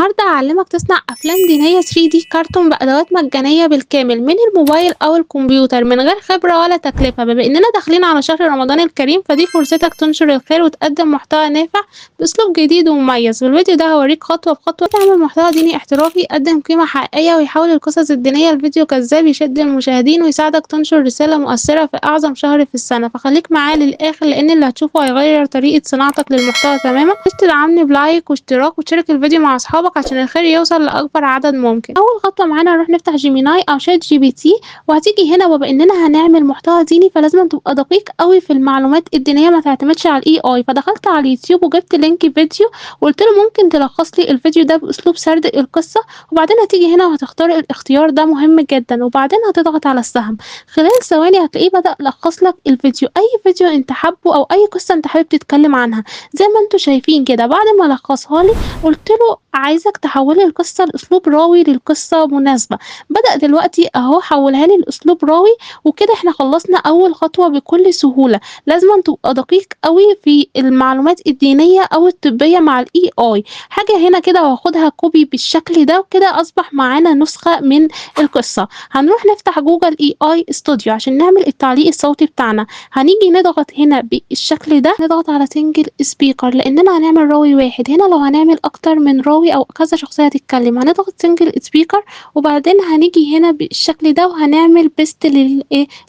النهارده هاعلّمك تصنع أفلام دينية 3D كرتون بأدوات مجانية بالكامل من الموبايل أو الكمبيوتر من غير خبرة ولا تكلفة، بما إننا داخلين على شهر رمضان الكريم فدي فرصتك تنشر الخير وتقدم محتوى نافع بأسلوب جديد ومميز. في الفيديو ده هاوريك خطوة بخطوة تعمل محتوى ديني احترافي يقدم قيمة حقيقية ويحول القصص الدينية لفيديو جذاب يشد المشاهدين ويساعدك تنشر رسالة مؤثرة في أعظم شهر في السنة، فخليك معايا للآخر لإن اللي هتشوفه هيغير طريقة صناعتك للمحتوى تمامًا. تدعمني بلايك واشتراك وتشارك الفيديو مع أصحابك عشان الخير يوصل لأكبر عدد ممكن. أول خطوة معانا هنروح نفتح جيميناي أو شات GPT وهتيجي هنا، وبما إننا هنعمل محتوى ديني فلازم تبقى دقيق أوي في المعلومات الدينية ما تعتمدش على ال AI، فدخلت على اليوتيوب وجبت لينك فيديو وقلت له ممكن تلخص لي الفيديو ده بأسلوب سرد القصة، وبعدين هتيجي هنا وهتختار الاختيار ده مهم جدا وبعدين هتضغط على السهم. خلال ثواني هتلاقيه بدأ لخص لك الفيديو، أي فيديو أنت حابه أو أي قصة أنت حابب تتكلم عنها زي ما انتوا شايفين كده. بعد ما لخصها لي قلت له عايزك تحولي القصة لأسلوب راوي للقصة مناسبة. بدأ دلوقتي أهو حولها لي لأسلوب راوي، وكده احنا خلصنا أول خطوة بكل سهولة. لازم تبقى دقيق قوي في المعلومات الدينية أو الطبية مع ال AI. حاجة هنا كده وهاخدها كوبي بالشكل ده، وكده أصبح معانا نسخة من القصة. هنروح نفتح جوجل AI استوديو عشان نعمل التعليق الصوتي بتاعنا. هنيجي نضغط هنا بالشكل ده، نضغط على سنجل سبيكر لأننا هنعمل راوي واحد. هنا لو هنعمل أكتر من راوي أو كذا شخصية تتكلم هنضغط سنجل سبيكر، وبعدين هنيجي هنا بالشكل ده وهنعمل بيست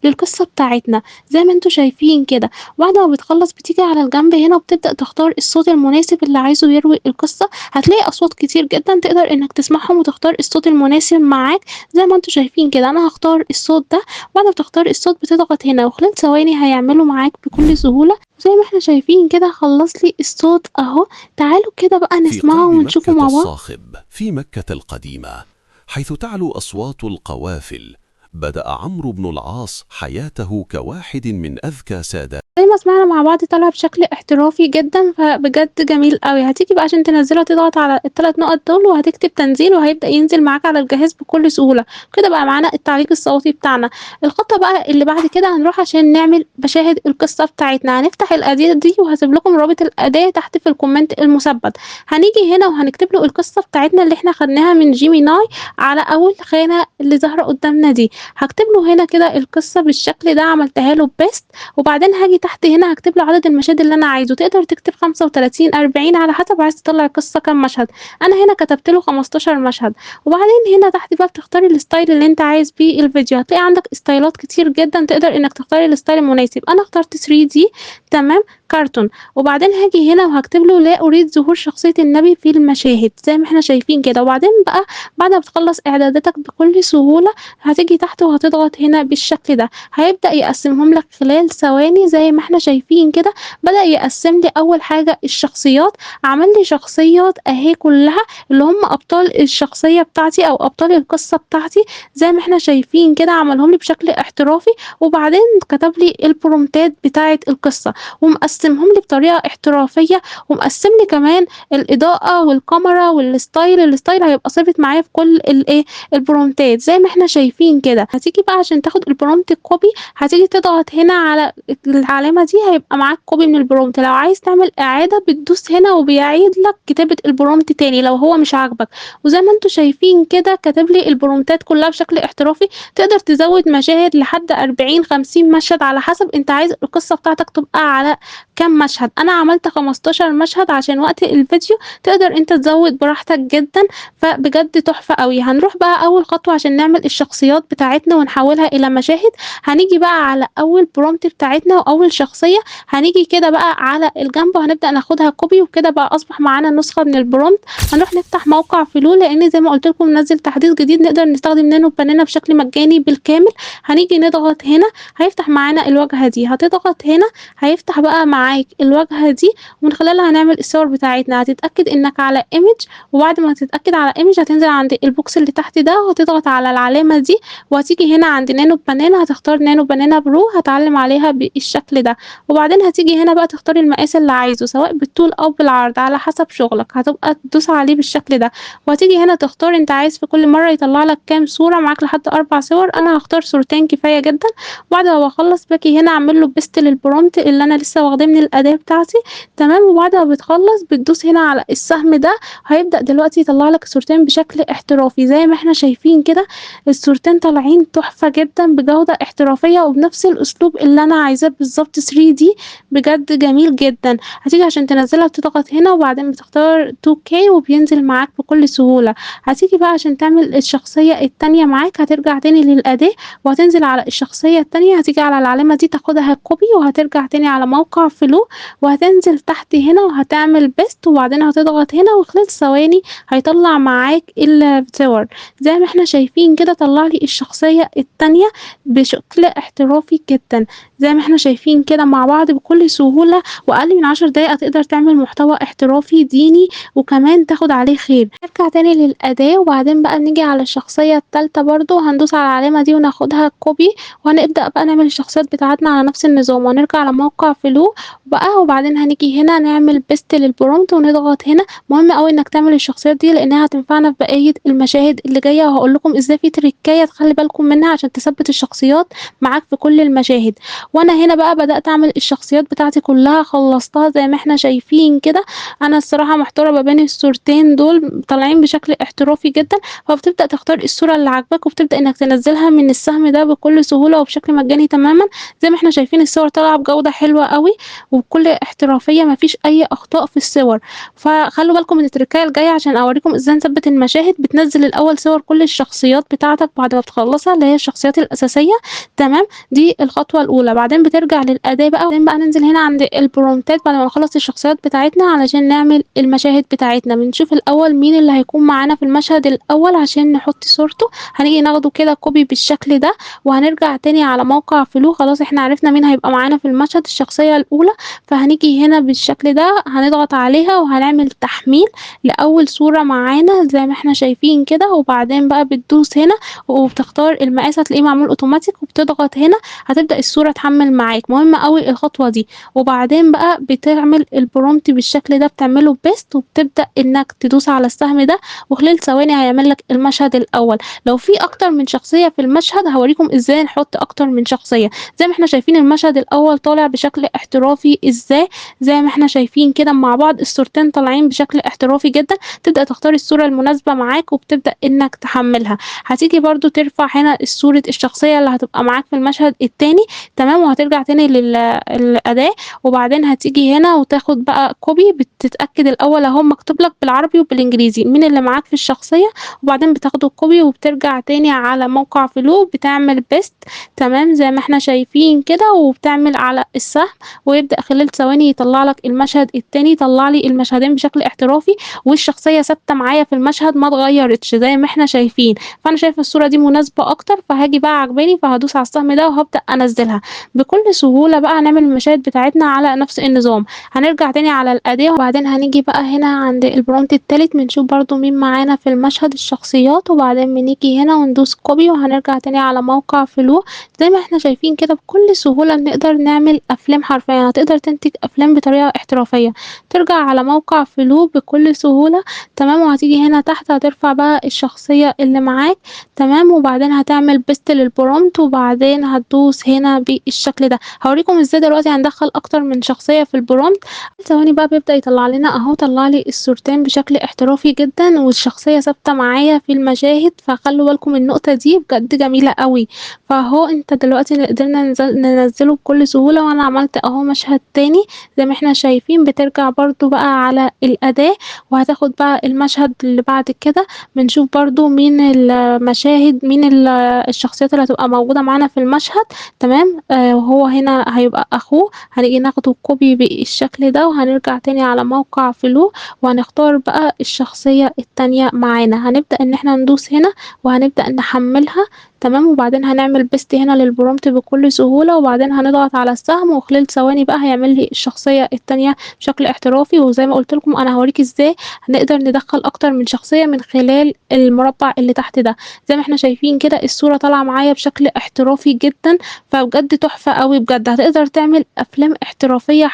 للقصة بتاعتنا زي ما انتوا شايفين كده. بعد ما بتخلص بتيجي على الجنب هنا وبتبدأ تختار الصوت المناسب اللي عايزه يروي القصة. هتلاقي أصوات كتير جدا تقدر إنك تسمعهم وتختار الصوت المناسب معاك زي ما انتوا شايفين كده. أنا هختار الصوت ده. بعد ما بتختار الصوت بتضغط هنا وخلال ثواني هيعمله معاك بكل سهولة زي ما احنا شايفين كده. خلص لي الصوت اهو. تعالوا كده بقى في نسمعه قلب ونشوفه مكة مع بعض. الصاخب في مكة القديمة، حيث تعلو أصوات القوافل، بدأ عمرو بن العاص حياته كواحد من أذكى سادات. زي ما سمعنا مع بعض طلع بشكل احترافي جدا، فبجد جميل قوي. هتيجي بقى عشان تنزله تضغط على الثلاث نقط دول وهتكتب تنزيل وهيبدأ ينزل معاك على الجهاز بكل سهولة. كده بقى معانا التعليق الصوتي بتاعنا. الخطوة بقى اللي بعد كده هنروح عشان نعمل مشاهد القصة بتاعتنا. هنفتح الأداة دي وهسيب لكم رابط الأداة تحت في الكومنت المثبت. هنيجي هنا وهنكتب له القصة بتاعتنا اللي احنا خدناها من جيميناي على أول خانة اللي ظاهرة قدامنا دي. هكتب له هنا كده القصة بالشكل ده، عملتها له بيست، وبعدين هاجي تحت هنا هكتب له عدد المشاهد اللي انا عايزه. تقدر تكتب 35 40 على حسب عايز تطلع القصه كام مشهد. انا هنا كتبت له 15 مشهد. وبعدين هنا تحت بقى بتختاري الستايل اللي انت عايز بيه الفيديو. هتلاقي عندك ستايلات كتير جدا تقدر انك تختاري الستايل المناسب. انا اخترت 3D تمام كرتون. وبعدين هاجي هنا وهكتب له لا اريد ظهور شخصيه النبي في المشاهد زي ما احنا شايفين كده. وبعدين بقى بعد ما بتخلص اعداداتك بكل سهوله هتيجي تحت وهتضغط هنا بالشكل ده. هيبدأ يقسمهم لك خلال ثواني زي ما احنا شايفين كده. بدأ يقسم لي أول حاجة الشخصيات. عمل لي شخصيات أهي كلها اللي هم أبطال الشخصية بتاعتي أو أبطال القصة بتاعتي زي ما احنا شايفين كده. عملهم لي بشكل احترافي، وبعدين كتب لي البرومتات بتاعة القصة ومقسمهم لي بطريقة احترافية، ومقسم لي كمان الإضاءة والكاميرا والستايل. الستايل هيبقى ثابت معايا في كل البرومتات زي ما احنا شايفين كده. هتيجي بقى عشان تاخد البرومت كوبي هتيجي تضغط هنا على العلامة دي هيبقى معاك كوبي من البرومت. لو عايز تعمل إعادة بتدوس هنا وبيعيد لك كتابة البرومت تاني لو هو مش عاجبك. وزي ما انتوا شايفين كده كاتب لي البرومتات كلها بشكل احترافي. تقدر تزود مشاهد لحد 40 50 مشهد على حسب انت عايز القصة بتاعتك تبقى على كام مشهد. انا عملت 15 مشهد عشان وقت الفيديو. تقدر انت تزود براحتك جدا، فبجد تحفة قوي. هنروح بقى اول خطوة عشان نعمل الشخصيات بتاعتنا ونحولها الى مشاهد. هنيجي بقى على اول برومت بتاعتنا واول شخصية. هنيجي كده بقى على الجنب وهنبدأ ناخدها كوبي، وكده بقى اصبح معانا نسخة من البرومت. هنروح نفتح موقع فلول لان زي ما قلت لكم منزل تحديث جديد نقدر نستخدم نانو بنانا بشكل مجاني بالكامل. هنيجي نضغط هنا هيفتح معانا الواجهة دي. هتضغط هنا هيفتح بقى معاك الواجهة دي ومن خلالها هنعمل الصور بتاعتنا. هتتأكد انك على ايمج، وبعد ما تتأكد على ايمج هتنزل عند البوكس اللي تحت ده وهتضغط على العلامة دي وهتيجي هنا عند نانو بنانا. هتختار نانو بنانا برو هتعلم عليها بالشكل ده. وبعدين هتيجي هنا بقى تختاري المقاس اللي عايزه سواء بالطول او بالعرض على حسب شغلك. هتبقى تدوس عليه بالشكل ده وهتيجي هنا تختار انت عايز في كل مرة يطلع لك كام صورة. معاك لحد 4 صور. انا هختار صورتين كفاية جدا. وبعد ما بخلص باجي هنا اعمل له بيست للبرومت اللي انا لسه واخداه من الأداة بتاعتي، تمام، وبعد ما بتخلّص بتدوس هنا على السهم ده، هيبدأ دلوقتي يطلّع لك الصورتين بشكل احترافي، زي ما إحنا شايفين كده الصورتين طالعين تحفة جدًا بجودة احترافية وبنفس الأسلوب اللي أنا عايزاه بالضبط 3D بجد جميل جدًا. هتيجي عشان تنزّلها بتضغط هنا وبعدين بتختار 2K وبينزل معاك بكل سهولة. هتيجي بقى عشان تعمل الشخصية التانية معاك هترجع تاني للأداة وهتنزل على الشخصية التانية، هتيجي على العلامة دي تاخدها copy وهترجع تاني على موقع flow وهتنزل تحت هنا وهتعمل paste وبعدين هتضغط هنا وخلال ثواني هيطلّع معاك الصور. زي ما إحنا شايفين كده طلّع لي الشخصية التانية بشكل احترافي جدًا، زي ما إحنا شايفين كده مع بعض بكل سهولة وأقل من 10 دقايق هتقدر تعمل محتوى احترافي ديني وكمان تاخد عليه خير. نرجع تاني للأداة وبعدين بقى نيجي على الشخصية التالتة برضه هندوس على العلامة دي وناخدها copy وهنبدأ بقى نعمل الشخصيات بتاعتنا على نفس النظام، وهنرجع على موقع flow بقى وبعدين هنيجي هنا نعمل paste للprompt ونضغط هنا. مهم أوي إنك تعمل الشخصيات دي لإنها هتنفعنا في بقية المشاهد اللي جاية، وهاقول لكم إزاي في تريكاية تخلّي بالكم منها عشان تثبّت الشخصيات معاك في كل المشاهد. وأنا هنا بقى بدأت أعمل الشخصيات بتاعتي كلّها خلّصتها زي ما إحنا شايفين كده. أنا الصراحة محتارة ما بين الصورتين دول طالعين بشكل احترافي جدًا، فبتبدأ تختار الصورة اللي عاجباك وبتبدأ إنك تنزّلها من السهم ده بكل سهولة وبشكل مجاني تمامًا. زي ما إحنا شايفين الصور طالعة بجودة حلوة أوي وبكل احترافية ما فيش أي أخطاء في الصور. فخلّوا بالكم من التريكاية الجاية عشان أورّيكم إزاي نثبّت المشاهد. بتنزّل الأول صور كل الشخصيات بتاعتك بعد ما بتخلّصها اللي هي الشخصيات الأساسية، تمام، دي الخطوة الأولى. بعدين بترجع للأداة بقى وبعدين بقى ننزل هنا عند البرومتات بعد ما نخلّص الشخصيات بتاعتنا علشان نعمل المشاهد بتاعتنا. بنشوف الأول مين اللي هيكون معانا في المشهد الأول عشان نحط صورته، هنيجي ناخده كده copy بالشكل ده وهنرجع تاني على موقع flow. خلاص إحنا عرفنا مين هيبقى معانا في المشهد الشخصية الأولى، فهنيجي هنا بالشكل ده هنضغط عليها وهنعمل تحميل لأول صورة معانا زي ما إحنا شايفين كده، وبعدين بقى بتدوس هنا وبتختار المقاس هتلاقيه معمول أوتوماتيك وبتضغط هنا هتبدأ الصورة تحمّل معاك. مهمة أوي الخطوة دي. وبعدين بقى بتعمل الprompt بالشكل ده بتعمله paste وبتبدأ إنك تدوس على السهم ده وخلال ثواني هيعمل لك المشهد الأول. لو في أكتر من شخصية في المشهد هاوريكم إزاي نحط أكتر من شخصية. زي ما إحنا شايفين المشهد الأول طالع بشكل احترافي إزاي، زي ما إحنا شايفين كده مع بعض الصورتين طالعين بشكل احترافي جدًا. تبدأ تختار الصورة المناسبة معاك وبتبدأ إنك تحمّلها. هتيجي برضه ترفع هنا صورة الشخصية اللي هتبقى معاك في المشهد التاني، تمام، وهترجع تاني الأداة وبعدين هتيجي هنا وتاخد بقى copy. بتتأكد الأول أهو مكتوب لك بالعربي وبالإنجليزي مين اللي معاك في الشخصية وبعدين بتاخده copy وبترجع تاني على موقع flow بتعمل paste، تمام، زي ما إحنا شايفين كده وبتعمل على السهم ويبدأ خلال ثواني يطلّع لك المشهد التاني. طلّع لي المشهدين بشكل احترافي والشخصية ثابتة معايا في المشهد ما اتغيّرتش زي ما إحنا شايفين. فأنا شايفة الصورة دي مناسبة أكتر فهاجي بقى عاجباني فهادوس على السهم ده وهابدأ أنزّلها. بكل سهولة بقى هنعمل المشاهد بتاعتنا على نفس النظام. هنرجع تاني على الأداة وبعدين هنيجي بقى هنا عند الprompt التالت بنشوف برضه مين معانا في المشهد الشخصيات وبعدين بنيجي هنا وندوس copy وهنرجع تاني على موقع flow. زي ما إحنا شايفين كده بكل سهولة بنقدر نعمل أفلام حرفيًا، هتقدر تنتج أفلام بطريقة احترافية. ترجع على موقع flow بكل سهولة، تمام، وهتيجي هنا تحت هترفع بقى الشخصية اللي معاك، تمام، وبعدين هتعمل paste للprompt وبعدين هتدوس هنا بالشكل ده. هاوريكم إزاي دلوقتي هندخّل أكتر من شخصية في الprompt. ثواني بقى بيبدأ يطلّع لنا أهو طلّع لي الصورتين بشكل احترافي جدًا والشخصية ثابتة معايا في المشاهد، فخلّوا بالكم من النقطة دي بجد جميلة أوي. فأهو أنت دلوقتي قدرنا ننزّله بكل سهولة وأنا عملت أهو مشهد تاني زي ما إحنا شايفين. بترجع برضه بقى على الأداة وهتاخد بقى المشهد اللي بعد كده. بنشوف برضه مين الشخصيات اللي هتبقى موجودة معانا في المشهد، تمام، وهو هنا هيبقى أخوه. هنيجي ناخده copy بالشكل ده وهنرجع تاني على موقع flow وهنختار بقى الشخصية التانية معانا. هنبدأ إن إحنا ندوس هنا وهنبدأ نحمّلها، تمام، وبعدين هنعمل paste هنا للprompt بكل سهولة وبعدين هنضغط على السهم وخلال ثواني بقى هيعمل لي الشخصية التانية بشكل احترافي. وزي ما قُلت لكم أنا هاوريك إزاي هنقدر ندخّل أكتر من شخصية من خلال المربع اللي تحت ده. زي ما إحنا شايفين كده الصورة طالعة معايا بشكل احترافي جدًا، فبجد تحفة أوي بجد. هتقدر تعمل أفلام احترافية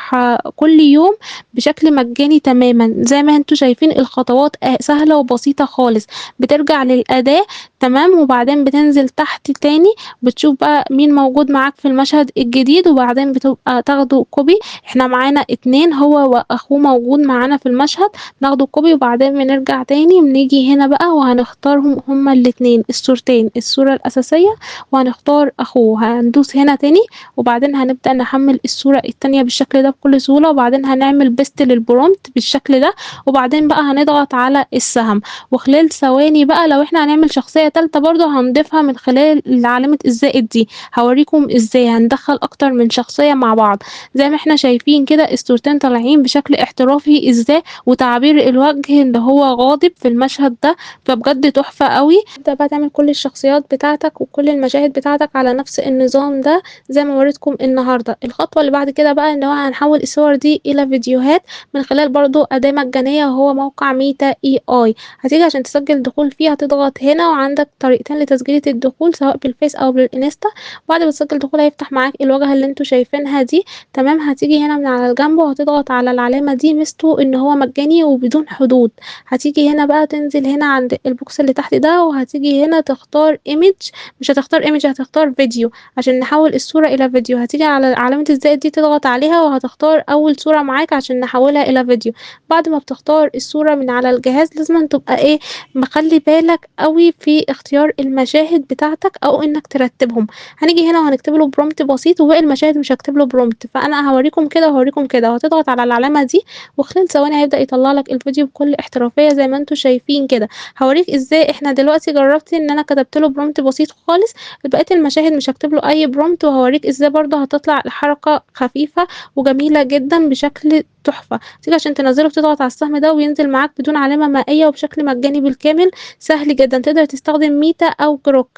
كل يوم بشكل مجاني تمامًا. زي ما أنتم شايفين الخطوات سهلة وبسيطة خالص. بترجع للأداة، تمام، وبعدين بتنزل تحت تاني، بتشوف بقى مين موجود معاك في المشهد الجديد، وبعدين بتبقى تاخده كوبي. إحنا معانا 2 هو وأخوه موجود معانا في المشهد، ناخده كوبي وبعدين بنرجع تاني بنيجي هنا بقى وهنختارهم هما الاتنين الصورتين، الصورة الأساسية وهنختار أخوه. هندوس هنا تاني وبعدين هنبدأ نحمل الصورة التانية بالشكل ده بكل سهولة، وبعدين هنعمل بيست للبرومبت بالشكل ده، وبعدين بقى هنضغط على السهم، وخلال ثواني بقى لو احنا هنعمل شخصية تالتة برضه هنضيفها من خلال علامة الزائد دي. هوريكم ازاي هندخل أكتر من شخصية مع بعض. زي ما احنا شايفين كده الصورتين طالعين بشكل احترافي ازاي، وتعبير الوجه اللي هو غاضب في المشهد ده، فبجد تحفة قوي. تبدأ بقى تعمل كل الشخصيات بتاعتك وكل المشاهد بتاعتك على نفس النظام ده زي ما وريتكم النهارده. الخطوة اللي بعد كده بقى ان هو هنحول الصور دي الى فيديوهات من خلال برضو أداة مجانية وهو موقع ميتا اي اي. هتيجي عشان تسجل دخول فيه هتضغط هنا، وعندك طريقتين لتسجيل الدخول سواء بالفيس او بالانستا. بعد ما تسجل دخول هيفتح معاك الواجهة اللي انتوا شايفينها دي. تمام، هتيجي هنا من على الجنب وهتضغط على العلامة دي، ميزته ان هو مجاني وبدون حدود. هتيجي هنا بقى تنزل هنا عند البوكس اللي تحت ده، وهتيجي هنا تختار ايمج، مش هتختار ايمج، هتختار فيديو عشان نحول الصورة الى فيديو. هتيجي على علامة الزائد دي تضغط عليها وهتختار اول صورة معاك عشان نحولها الى فيديو. بعد ما بتختار الصورة من على الجهاز لازم تبقى ايه، مخلي بالك قوي في اختيار المشاهد بتاعتك او انك ترتبهم. هنيجي هنا وهنكتب له برومبت بسيط، وباقي المشاهد مش هكتب له برومبت، فانا هوريكم كده وهوريكم كده. وهتضغط على العلامة دي وخلال ثواني هيبدأ يطلع لك الفيديو بكل احترافية زي ما انتوا شايفين كده. هوريك ازاي احنا دلوقتي جربت ان انا كتبت له برومبت بسيط خالص، بقية المشاهد مش هكتب له اي برومبت، وهوريك ازاي برضه هتطلع الحركة خفيفة وجميلة جدا بشكل تحفة. تيجي عشان تنزله بتضغط على السهم ده وينزل معاك بدون علامة مائية وبشكل مجاني بالكامل. سهل جدا، تقدر تستخدم ميتا او جروك.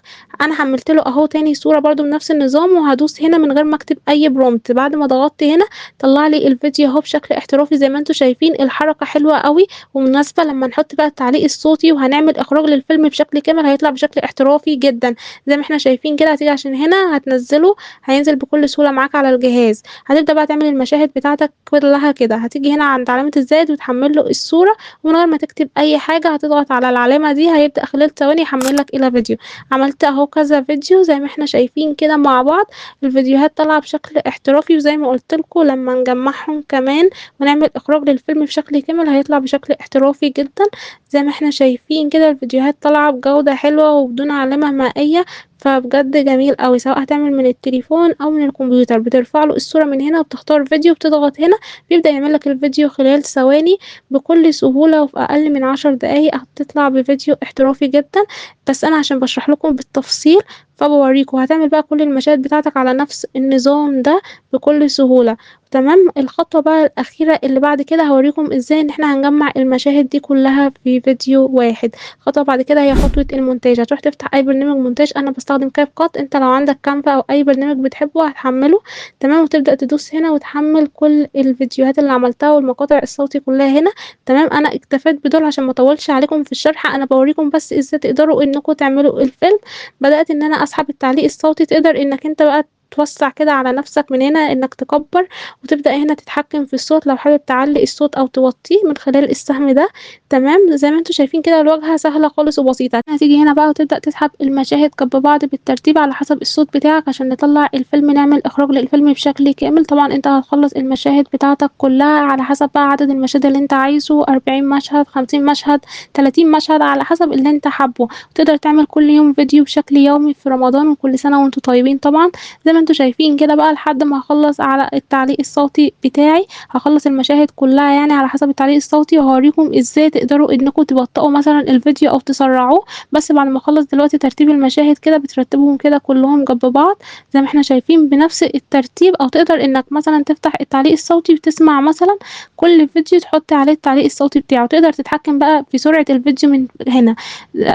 انا حملت له اهو تاني صورة برضو بنفس النظام، وهدوس هنا من غير ما اكتب اي برومبت. بعد ما ضغطت هنا طلع لي الفيديو اهو بشكل احترافي زي ما انتوا شايفين. الحركة حلوة قوي ومناسبة لما نحط بقى التعليق الصوتي وهنعمل اخراج للفيلم بشكل كامل، هيطلع بشكل احترافي جدا زي ما احنا شايفين كده. هتيجي عشان هنا هتنزله هينزل بكل سهولة معاك على الجهاز. هتبدأ بقى تعمل المشاهد بتاعتك كلها كده. هتيجي هنا عند علامة الزائد وتحمل له الصورة، ومن غير ما تكتب اي حاجة هتضغط على العلامة دي هيبدأ خلال ثواني يحمل لك الى فيديو. عملت اهو كذا فيديو زي ما احنا شايفين كده مع بعض. الفيديوهات طالعة بشكل احترافي، وزي ما قلت لكم لما نجمعهم كمان ونعمل اخراج للفيلم بشكل كامل هيطلع بشكل احترافي جدا زي ما احنا شايفين كده. الفيديوهات طالعة بجودة حلوة وبدون علامة مائية، فبجد جميل قوي. سواء هتعمل من التليفون او من الكمبيوتر، بترفع له الصورة من هنا وبتختار فيديو، بتضغط هنا بيبدأ يعمل لك الفيديو خلال ثواني بكل سهولة، وفي اقل من 10 دقايق هتطلع بفيديو احترافي جدا. بس انا عشان بشرح لكم بالتفصيل فبوريكم. هتعمل بقى كل المشاهد بتاعتك على نفس النظام ده بكل سهولة. تمام، الخطوة بقى الأخيرة اللي بعد كده هوريكم ازاي ان احنا هنجمع المشاهد دي كلها في فيديو واحد. خطوة بعد كده هي خطوة المونتاج. هتروح تفتح اي برنامج مونتاج، انا بستخدم كاب كات، انت لو عندك كانفا او اي برنامج بتحبه هتحمله. تمام، وتبدأ تدوس هنا وتحمل كل الفيديوهات اللي عملتها والمقاطع الصوتي كلها هنا. تمام، انا اكتفيت بدول عشان ما اطولش عليكم في الشرح، انا بوريكم بس ازاي تقدروا انكم تعملوا الفيلم. بدأت ان انا اسحب التعليق الصوتي، تقدر انك انت بقى توسع كده على نفسك من هنا انك تكبر، وتبدأ هنا تتحكم في الصوت لو حابب تعلي الصوت او توطيه من خلال السهم ده. تمام، زي ما انتوا شايفين كده الواجهة سهلة خالص وبسيطة. هتيجي هنا بقى وتبدأ تسحب المشاهد جنب بعض بالترتيب على حسب الصوت بتاعك عشان نطلع الفيلم، نعمل اخراج للفيلم بشكل كامل. طبعا انت هتخلص المشاهد بتاعتك كلها على حسب بقى عدد المشاهد اللي انت عايزه، 40 مشهد، 50 مشهد، 30 مشهد، على حسب اللي انت حابه. تقدر تعمل كل يوم فيديو بشكل يومي في رمضان، وكل سنة وانتوا طيبين. طبعا زي ما انتوا شايفين كده بقى لحد ما هخلص على التعليق الصوتي بتاعي، هخلص المشاهد كلها يعني على حسب التعليق الصوتي، وهوريكم ازاي تقدروا انكم تبطئوا مثلا الفيديو او تسرعوه. بس بعد ما اخلص دلوقتي ترتيب المشاهد كده بترتبهم كده كلهم جنب بعض زي ما احنا شايفين بنفس الترتيب، او تقدر انك مثلا تفتح التعليق الصوتي وتسمع مثلا كل فيديو تحط عليه التعليق الصوتي بتاعه. تقدر تتحكم بقى في سرعة الفيديو من هنا،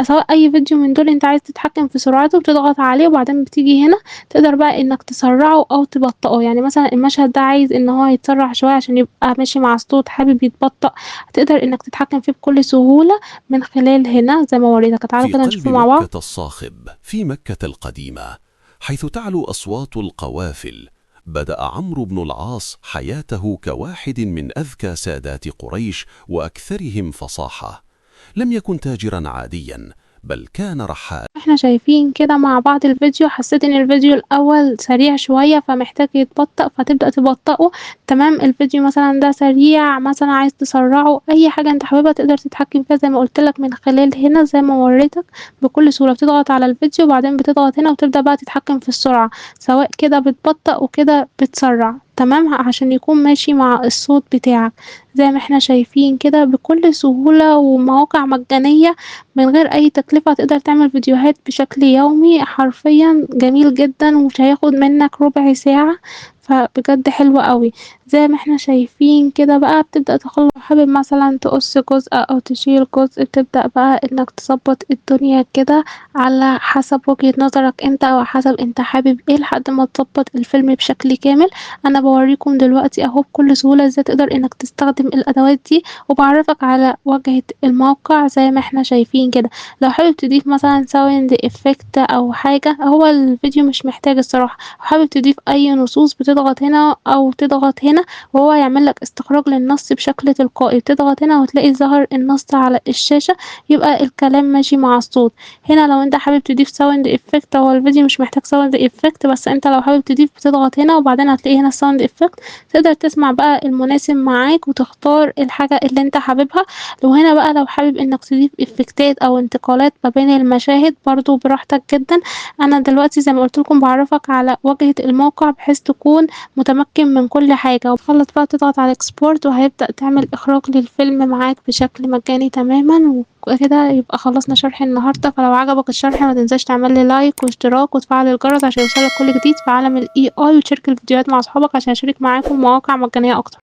سواء اي فيديو من دول انت عايز تتحكم في سرعته بتضغط عليه، وبعدين بتيجي هنا تقدر بقى انك تسرعه او تبطئه. يعني مثلا المشهد ده عايز ان هو يتسرع شوية عشان يبقى ماشي مع الصوت، حابب يتبطئ، تقدر انك تتحكم فيه بكل سهولة من خلال هنا زي ما وريتك. تعالوا في كده قلب نشوفه مع بعض. مكة الصاخب في مكة القديمة، حيث تعلو أصوات القوافل، بدأ عمرو بن العاص حياته كواحد من أذكى سادات قريش وأكثرهم فصاحة. لم يكن تاجرا عاديا، بل كان رحالا. إحنا شايفين كده مع بعض الفيديو، حسيت إن الفيديو الأول سريع شوية فمحتاج يتبطأ فتبدأ تبطئه. تمام، الفيديو مثلًا ده سريع مثلًا عايز تسرعه، أي حاجة أنت حاببها تقدر تتحكم فيها زي ما قلت لك من خلال هنا زي ما وريتك بكل سهولة، بتضغط على الفيديو وبعدين بتضغط هنا وتبدأ بقى تتحكم في السرعة، سواء كده بتبطأ وكده بتسرع. تمام، عشان يكون ماشي مع الصوت بتاعك زي ما إحنا شايفين كده بكل سهولة، ومواقع مجانية من غير أي تكلفة هتقدر تعمل فيديوهات بشكل يومي حرفيًا جميل جدًا، ومش هياخد منك ربع ساعة، فبجد حلو أوي. زي ما إحنا شايفين كده بقى بتبدأ لو حابب مثلًا تقص جزء أو تشيل جزء، بتبدأ بقى إنك تضبط الدنيا كده على حسب وجهة نظرك أنت أو حسب أنت حابب إيه لحد ما تضبط الفيلم بشكل كامل. أنا باوريكم دلوقتي أهو بكل سهولة إزاي تقدر إنك تستخدم الأدوات دي، وباعرّفك على واجهة الموقع زي ما إحنا شايفين كده. لو حابب تضيف مثلًا sound effect أو حاجة، هو الفيديو مش محتاج الصراحة، لو حابب تضيف أي نصوص بتضغط هنا أو تضغط هنا وهو هيعمل لك استخراج للنص بشكل تلقائي، بتضغط هنا وتلاقي ظهر النص على الشاشة، يبقى الكلام ماشي مع الصوت. هنا لو أنت حابب تضيف sound effect، هو الفيديو مش محتاج sound effect بس أنت لو حابب تضيف بتضغط هنا وبعدين هتلاقي هنا sound effect، تقدر تسمع بقى المناسب معاك وتختار الحاجة اللي أنت حاببها. وهنا بقى لو حابب إنك تضيف إفكتات أو انتقالات ما بين المشاهد برضه براحتك جدًا. أنا دلوقتي زي ما قُلت لكم باعرّفك على واجهة الموقع بحيث تكون متمكن من كل حاجة، وتخلّص بقى تضغط على export وهيبدأ تعمل إخراج للفيلم معاك بشكل مجاني تمامًا. وكده يبقى خلصنا شرح النهارده، فلو عجبك الشرح متنساش تعمل لي لايك واشتراك وتفعل الجرس عشان يوصلك كل جديد في عالم ال AI، وتشارك الفيديوهات مع أصحابك عشان أشارك معاكم مواقع مجانية أكتر.